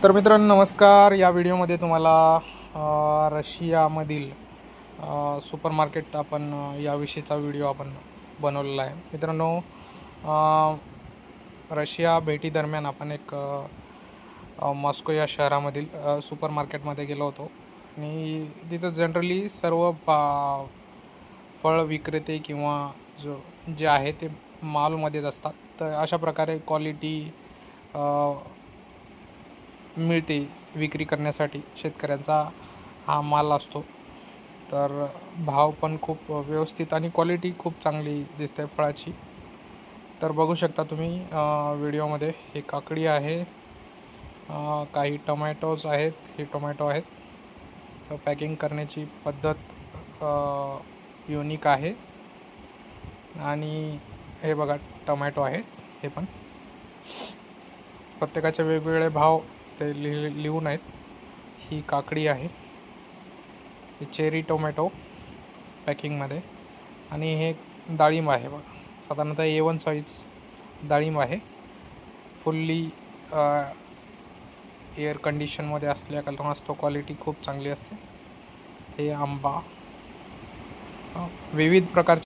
तर मित्रांनो नमस्कार. या व्हिडिओमध्ये तुम्हाला रशियामधील सुपर मार्केट याविषयीचा व्हिडिओ आपण बनवलेला आहे. मित्रांनो, रशिया भेटीदरम्यान आपण एक मॉस्को या शहरामधील सुपर मार्केटमध्ये गेलो होतो आणि तिथं जनरली सर्व फळ विक्रेते किंवा जे आहे ते मॉलमध्येच असतात. तर अशा प्रकारे क्वालिटी मिळते विक्री करण्यासाठी. शेतकऱ्यांचा हा माल असतो, तर भाव पण खूप व्यवस्थित आणि क्वालिटी खूप चांगली दिसते फळाची. तर बघू शकता तुम्ही व्हिडिओमध्ये. हे काकडी आहे, काही टोमॅटोज आहेत. हे टोमॅटो आहेत. पॅकिंग करण्याची पद्धत युनिक आहे. आणि हे बघा टोमॅटो आहे. हे पण प्रत्येकाचे वेगवेगळे भाव ते लिहून आहेत. ही काकडी आहे, ही चेरी टोमॅटो पॅकिंगमध्ये. आणि हे डाळिंब आहे बघा, साधारणतः A1 साईज डाळिंब आहे. फुल्ली एअर कंडिशनमध्ये असल्या कारणास्तव क्वालिटी खूप चांगली असते. हे आंबा, विविध प्रकारचे